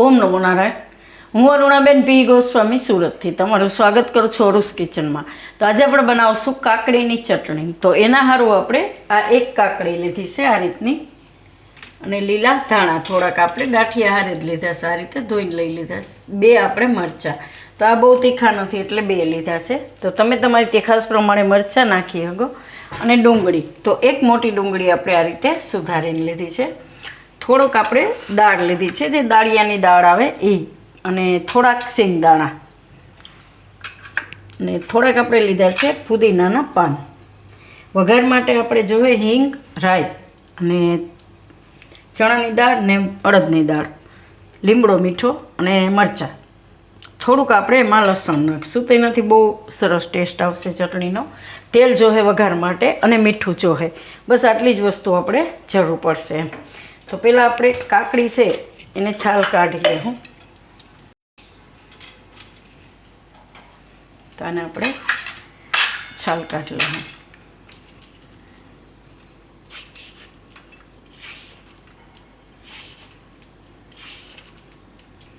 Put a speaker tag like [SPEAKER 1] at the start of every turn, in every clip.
[SPEAKER 1] ઓમ નમો નારાયણ. હું અરુણાબેન પી ગોસ્વામી સુરતથી તમારું સ્વાગત કરું છું અરુસ કિચનમાં. તો આજે આપણે બનાવશું કાકડીની ચટણી. તો એના હારું આપણે આ એક કાકડી લીધી છે આ રીતની, અને લીલા ધાણા થોડાક આપણે ગાંઠિયા હારે જ લીધા છે, આ રીતે ધોઈને લઈ લીધા છે. બે આપણે મરચાં, તો આ બહુ તીખા નથી એટલે બે લીધા છે. તો તમે તમારી તીખાસ પ્રમાણે મરચાં નાખી શકો. અને ડુંગળી, તો એક મોટી ડુંગળી આપણે આ રીતે સુધારીને લીધી છે. થોડોક આપણે દાળ લીધી છે, જે દાળિયાની દાળ આવે એ, અને થોડાક શેંગદાણા, અને થોડાક આપણે લીધા છે ફુદીનાના પાન. વઘાર માટે આપણે જોઈએ હિંગ, રાઈ અને ચણાની દાળ ને અડદની દાળ, લીમડો મીઠો અને મરચાં. થોડુંક આપણે એમાં લસણ નાખીશું, તેનાથી બહુ સરસ ટેસ્ટ આવશે ચટણીનો. તેલ જોહે વઘાર માટે અને મીઠું જોહે. બસ આટલી જ વસ્તુ આપણે જરૂર પડશે એમ. તો પહેલાં આપણે કાકડી છે એને છાલ કાઢી લઈશું. તો આને આપણે છાલ કાઢી લઈશું.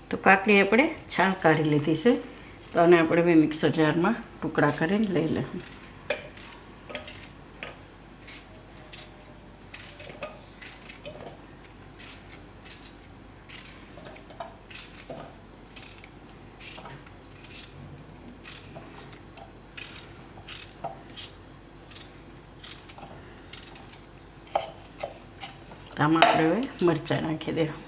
[SPEAKER 1] તો કાકડી આપણે છાલ કાઢી લીધી છે. તો આને આપણે બે મિક્સર જારમાં ટુકડા કરીને લઈ લઈશું. આમાં આપણે હવે મરચાં નાખી દેવું.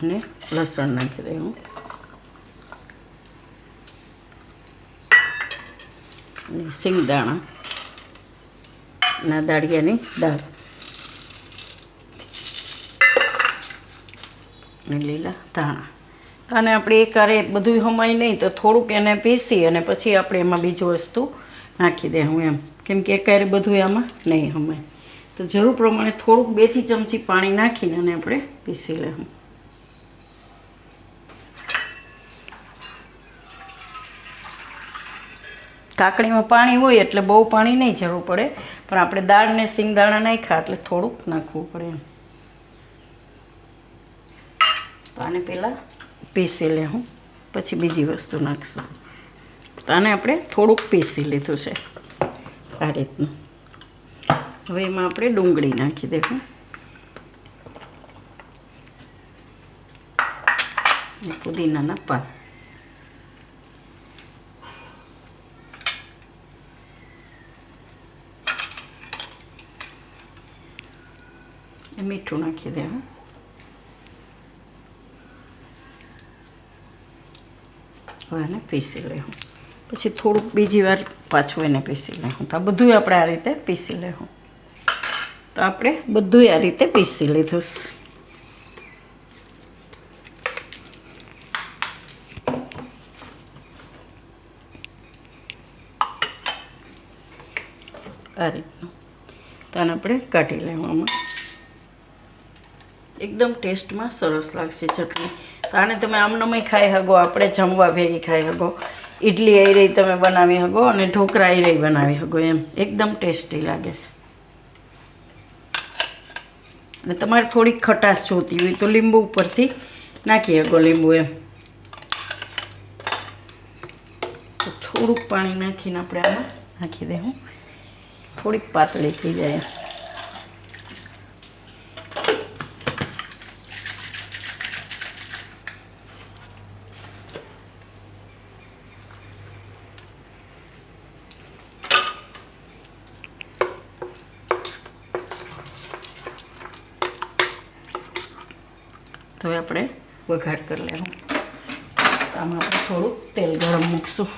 [SPEAKER 1] અને લસણ નાખી દેવું. અને શેંગદાણા ના દાળિયાની દાળ અને લીલા ધાણા. અને આપણે એકારે બધું હમાય નહીં, તો થોડુંક એને પીસી અને પછી આપણે એમાં બીજું વસ્તુ નાખી દેવું એમ, કેમ કે એકારે બધું આમાં નહીં હમાય. તો જરૂર પ્રમાણે થોડુંક 2 થી ચમચી પાણી નાખીને અને આપણે પીસી લેવું. કાકડીમાં પાણી હોય એટલે બહુ પાણી નહીં જરૂર પડે, પણ આપણે દાળ ને શેંગદાણા નાખ્યા એટલે થોડુંક નાખવું પડે એમ. તો આને પહેલાં પીસી લેવું, પછી બીજી વસ્તુ નાખશું. તો આને આપણે થોડુંક પીસી લીધું છે આ રીતનું. હવે એમાં આપણે ડુંગળી નાખી દઈશું, પુદીનાના પાન, મીઠું નાખી દેવું. હવે એને પીસી લેવું. પછી થોડુંક બીજી વાર પાછું એને પીસી લેવું. તો આ બધું આપણે આ રીતે પીસી લેવું. તો આપણે બધું આ રીતે પીસી લીધું. આ રીતનું. તો આને આપણે કાઢી લેવામાં એકદમ ટેસ્ટમાં સરસ લાગશે ચટણી. આને તમે આમનામય ખાઈ શકો, આપણે જમવા ભેગી ખાઈ શકો, ઇડલી એ રહી તમે બનાવી શકો, અને ઢોકળા એ રહી બનાવી શકો એમ. એકદમ ટેસ્ટી લાગે છે. અને તમારે થોડીક ખટાશ જોતી હોય તો લીંબુ ઉપરથી નાખી શકો, લીંબુ એમ. તો થોડુંક પાણી નાખીને આપણે આમાં નાખી દેવું, થોડીક પાતળી થઈ જાય. તો હવે આપણે વઘાર કરી લેવું. આમાં આપણે થોડું તેલ ગરમ મૂકશું.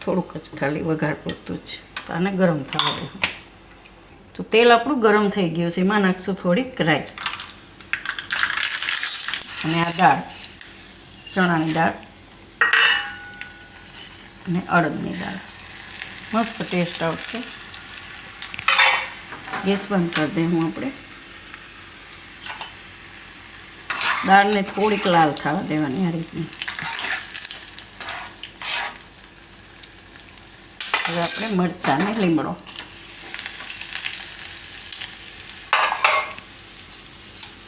[SPEAKER 1] થોડુંક જ ખાલી વઘાર પૂરતું જ. તો આને ગરમ થવા દેવું. તો તેલ આપણું ગરમ થઈ ગયું છે, એમાં નાખશું થોડીક રાઈ અને આ દાળ, ચણાની દાળ અને અડદની દાળ. મસ્ત ટેસ્ટ આવશે. ગેસ બંધ કરી દઈશું આપણે. દાળને થોડીક લાલ થવા દેવાની આ રીતની. હવે આપણે મરચાં ને લીમડો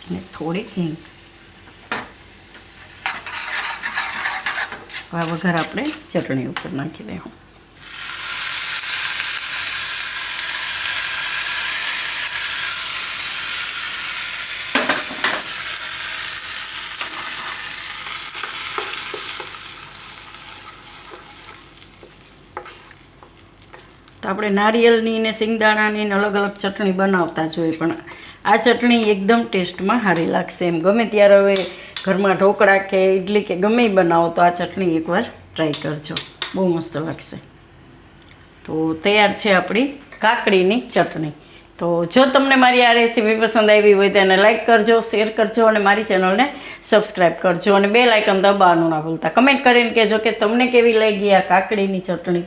[SPEAKER 1] અને થોડીક હિંગ. આ વઘાર આપણે ચટણી ઉપર નાખી દઈશું. તો આપણે નારિયેળની ને સિંગદાણાની ને અલગ અલગ ચટણી બનાવતા જ હોય, પણ આ ચટણી એકદમ ટેસ્ટમાં સારી લાગશે. એમ ગમે ત્યારે હવે ઘરમાં ઢોકળા કે ઇડલી કે ગમે બનાવો તો આ ચટણી એકવાર ટ્રાય કરજો, બહુ મસ્ત લાગશે. તો તૈયાર છે આપણી કાકડીની ચટણી. તો જો તમને મારી આ રેસીપી પસંદ આવી હોય તો એને લાઇક કરજો, શેર કરજો અને મારી ચેનલને સબસ્ક્રાઈબ કરજો અને બેલ આઇકન દબાવવાનું ના ભૂલતા. કમેન્ટ કરીને કહેજો કે તમને કેવી લાગી આ કાકડીની ચટણી.